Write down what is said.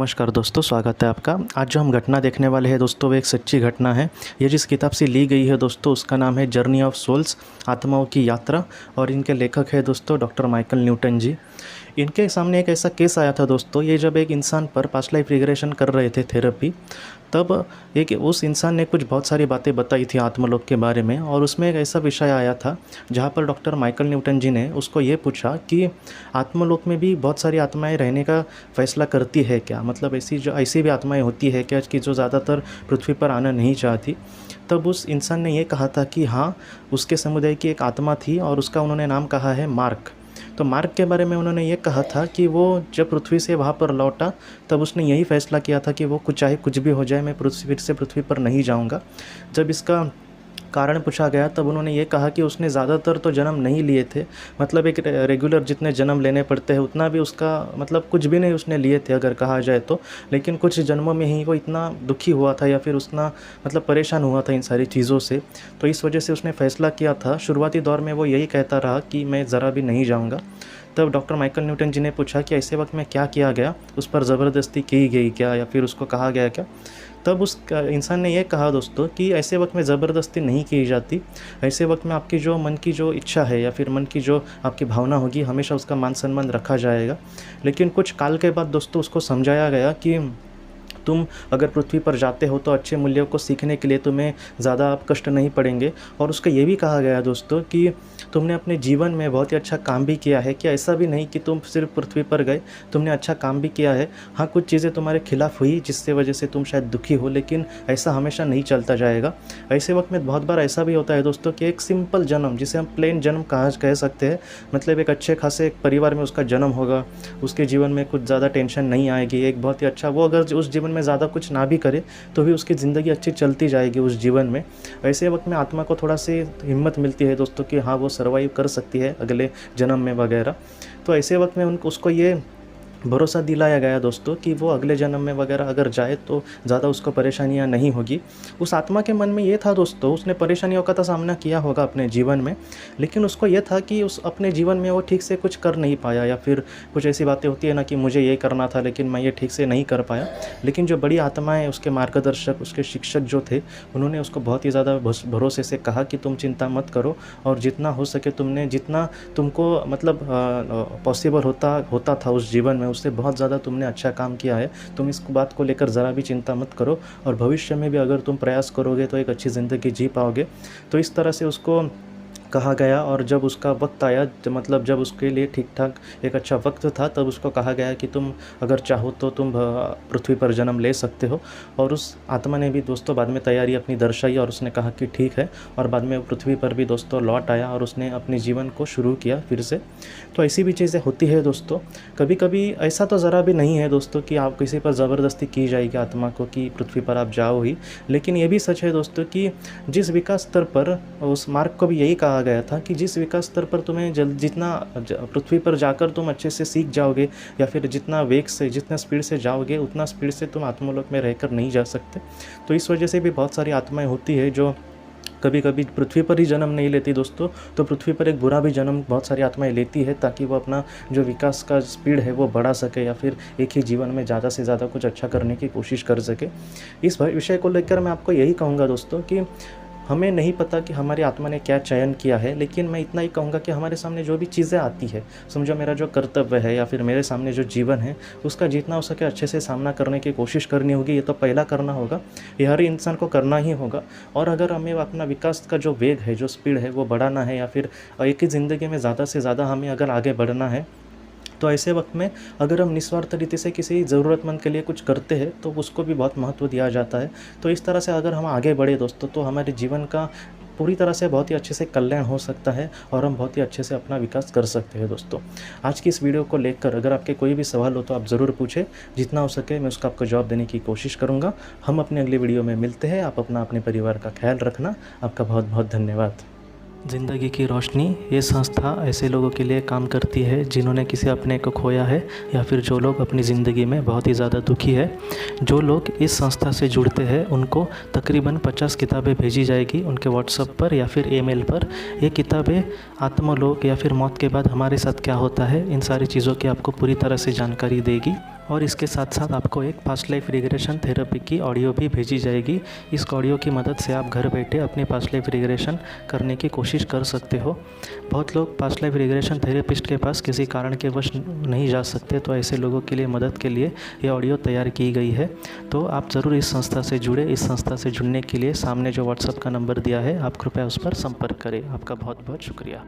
नमस्कार दोस्तों, स्वागत है आपका। आज जो हम घटना देखने वाले हैं दोस्तों, वो एक सच्ची घटना है। ये जिस किताब से ली गई है दोस्तों, उसका नाम है जर्नी ऑफ सोल्स, आत्माओं की यात्रा। और इनके लेखक है दोस्तों डॉक्टर माइकल न्यूटन जी। इनके सामने एक ऐसा केस आया था दोस्तों, ये जब एक इंसान पर पास्ट लाइफ रिग्रेशन कर रहे थे थेरेपी, तब एक उस इंसान ने कुछ बहुत सारी बातें बताई थी आत्मलोक के बारे में। और उसमें एक ऐसा विषय आया था जहाँ पर डॉक्टर माइकल न्यूटन जी ने उसको ये पूछा कि आत्मलोक में भी बहुत सारी आत्माएं रहने का फैसला करती है क्या, मतलब ऐसी भी आत्माएं होती है क्या कि जो ज़्यादातर पृथ्वी पर आना नहीं चाहती। तब उस इंसान ने ये कहा था कि हाँ, उसके समुदाय की एक आत्मा थी और उसका उन्होंने नाम कहा है मार्क। तो मार्क के बारे में उन्होंने ये कहा था कि वो जब पृथ्वी से वहाँ पर लौटा तब उसने यही फैसला किया था कि वो चाहे कुछ भी हो जाए, मैं फिर से पृथ्वी पर नहीं जाऊँगा। जब इसका कारण पूछा गया तब उन्होंने ये कहा कि उसने ज़्यादातर तो जन्म नहीं लिए थे, मतलब एक रेगुलर जितने जन्म लेने पड़ते हैं उतना भी उसका मतलब कुछ भी नहीं उसने लिए थे अगर कहा जाए तो। लेकिन कुछ जन्मों में ही वो इतना दुखी हुआ था या फिर उसना मतलब परेशान हुआ था इन सारी चीज़ों से, तो इस वजह से उसने फ़ैसला किया था। शुरुआती दौर में वो यही कहता रहा कि मैं ज़रा भी नहीं जाऊँगा। तब डॉक्टर माइकल न्यूटन जी ने पूछा कि ऐसे वक्त में क्या किया गया, उस पर ज़बरदस्ती की गई क्या या फिर उसको कहा गया क्या। तब उस इंसान ने यह कहा दोस्तों कि ऐसे वक्त में ज़बरदस्ती नहीं की जाती। ऐसे वक्त में आपकी जो मन की जो इच्छा है या फिर मन की जो आपकी भावना होगी, हमेशा उसका मान सम्मान रखा जाएगा। लेकिन कुछ काल के बाद दोस्तों उसको समझाया गया कि तुम अगर पृथ्वी पर जाते हो तो अच्छे मूल्यों को सीखने के लिए तुम्हें ज़्यादा आप कष्ट नहीं पड़ेंगे। और उसको ये भी कहा गया दोस्तों कि तुमने अपने जीवन में बहुत ही अच्छा काम भी किया है, कि ऐसा भी नहीं कि तुम सिर्फ पृथ्वी पर गए, तुमने अच्छा काम भी किया है। हाँ, कुछ चीज़ें तुम्हारे खिलाफ हुई जिससे वजह से तुम शायद दुखी हो, लेकिन ऐसा हमेशा नहीं चलता जाएगा। ऐसे वक्त में बहुत बार ऐसा भी होता है दोस्तों कि एक सिंपल जन्म, जिसे हम प्लेन जन्म कह सकते हैं, मतलब एक अच्छे खासे एक परिवार में उसका जन्म होगा, उसके जीवन में कुछ ज़्यादा टेंशन नहीं आएगी, एक बहुत ही अच्छा, वो अगर उस जीवन में ज़्यादा कुछ ना भी करे तो भी उसकी ज़िंदगी अच्छी चलती जाएगी उस जीवन में। ऐसे वक्त में आत्मा को थोड़ा सी हिम्मत मिलती है दोस्तों कि हाँ, वो सर्वाइव कर सकती है अगले जन्म में वगैरह। तो ऐसे वक्त में उसको ये भरोसा दिलाया गया दोस्तों कि वो अगले जन्म में वगैरह अगर जाए तो ज़्यादा उसको परेशानियां नहीं होगी। उस आत्मा के मन में ये था दोस्तों, उसने परेशानियों का तो सामना किया होगा अपने जीवन में, लेकिन उसको ये था कि उस अपने जीवन में वो ठीक से कुछ कर नहीं पाया, या फिर कुछ ऐसी बातें होती है ना कि मुझे ये करना था लेकिन मैं ये ठीक से नहीं कर पाया। लेकिन जो बड़ी आत्माएँ, उसके मार्गदर्शक, उसके शिक्षक जो थे, उन्होंने उसको बहुत ही ज़्यादा भरोसे से कहा कि तुम चिंता मत करो, और जितना हो सके जितना तुमको मतलब पॉसिबल होता था उस जीवन में, उससे बहुत ज़्यादा तुमने अच्छा काम किया है। तुम इस बात को लेकर ज़रा भी चिंता मत करो, और भविष्य में भी अगर तुम प्रयास करोगे तो एक अच्छी ज़िंदगी जी पाओगे। तो इस तरह से उसको कहा गया। और जब उसका वक्त आया, मतलब जब उसके लिए ठीक ठाक एक अच्छा वक्त था, तब उसको कहा गया कि तुम अगर चाहो तो तुम पृथ्वी पर जन्म ले सकते हो। और उस आत्मा ने भी दोस्तों बाद में तैयारी अपनी दर्शाई और उसने कहा कि ठीक है, और बाद में पृथ्वी पर भी दोस्तों लौट आया और उसने अपने जीवन को शुरू किया फिर से। तो ऐसी भी चीज़ें होती है दोस्तों। कभी कभी ऐसा तो ज़रा भी नहीं है दोस्तों कि आप किसी पर ज़बरदस्ती की जाएगी आत्मा को कि पृथ्वी पर आप जाओ ही। लेकिन ये भी सच है दोस्तों कि जिस विकास स्तर पर, उस मार्ग को भी यही कहा गया था कि जिस विकास स्तर पर तुम्हें जितना पृथ्वी पर जाकर तुम अच्छे से सीख जाओगे, या फिर जितना वेग से, जितना स्पीड से जाओगे, उतना स्पीड से तुम आत्मलोक में रहकर नहीं जा सकते। तो इस वजह से भी बहुत सारी आत्माएं होती है जो कभी कभी पृथ्वी पर ही जन्म नहीं लेती दोस्तों। तो पृथ्वी पर एक बुरा भी जन्म बहुत सारी आत्माएं लेती है, ताकि वो अपना जो विकास का स्पीड है वो बढ़ा सके, या फिर एक ही जीवन में ज़्यादा से ज़्यादा कुछ अच्छा करने की कोशिश कर सके। इस विषय को लेकर मैं आपको यही कहूँगा दोस्तों कि हमें नहीं पता कि हमारी आत्मा ने क्या चयन किया है, लेकिन मैं इतना ही कहूँगा कि हमारे सामने जो भी चीज़ें आती है, समझो मेरा जो कर्तव्य है या फिर मेरे सामने जो जीवन है, उसका जितना हो सके अच्छे से सामना करने की कोशिश करनी होगी। ये तो पहला करना होगा, ये हर इंसान को करना ही होगा। और अगर हमें अपना विकास का जो वेग है, जो स्पीड है, वो बढ़ाना है, या फिर एक ही ज़िंदगी में ज़्यादा से ज़्यादा हमें अगर आगे बढ़ना है, तो ऐसे वक्त में अगर हम निस्वार्थ रीति से किसी ज़रूरतमंद के लिए कुछ करते हैं तो उसको भी बहुत महत्व दिया जाता है। तो इस तरह से अगर हम आगे बढ़े दोस्तों, तो हमारे जीवन का पूरी तरह से बहुत ही अच्छे से कल्याण हो सकता है और हम बहुत ही अच्छे से अपना विकास कर सकते हैं दोस्तों। आज की इस वीडियो को लेकर अगर आपके कोई भी सवाल हो तो आप ज़रूर पूछें, जितना हो सके मैं उसका आपको जवाब देने की कोशिश करूँगा। हम अपने अगले वीडियो में मिलते हैं। आप अपने परिवार का ख्याल रखना। आपका बहुत बहुत धन्यवाद। ज़िंदगी की रोशनी ये संस्था ऐसे लोगों के लिए काम करती है जिन्होंने किसी अपने को खोया है, या फिर जो लोग अपनी ज़िंदगी में बहुत ही ज़्यादा दुखी है। जो लोग इस संस्था से जुड़ते हैं उनको तकरीबन 50 किताबें भेजी जाएगी उनके व्हाट्सएप पर या फिर ईमेल पर। ये किताबें आत्मलोक या फिर मौत के बाद हमारे साथ क्या होता है, इन सारी चीज़ों की आपको पूरी तरह से जानकारी देगी। और इसके साथ साथ आपको एक पास्ट लाइफ रिग्रेशन थेरेपी की ऑडियो भी भेजी जाएगी। इस ऑडियो की मदद से आप घर बैठे अपने पास्ट लाइफ रिग्रेशन करने की कोशिश कर सकते हो। बहुत लोग पास्ट लाइफ रिग्रेशन थेरेपिस्ट के पास किसी कारण के वश नहीं जा सकते, तो ऐसे लोगों के लिए मदद के लिए ये ऑडियो तैयार की गई है। तो आप ज़रूर इस संस्था से जुड़े। इस संस्था से जुड़ने के लिए सामने जो व्हाट्सएप का नंबर दिया है, आप कृपया उस पर संपर्क करें। आपका बहुत बहुत शुक्रिया।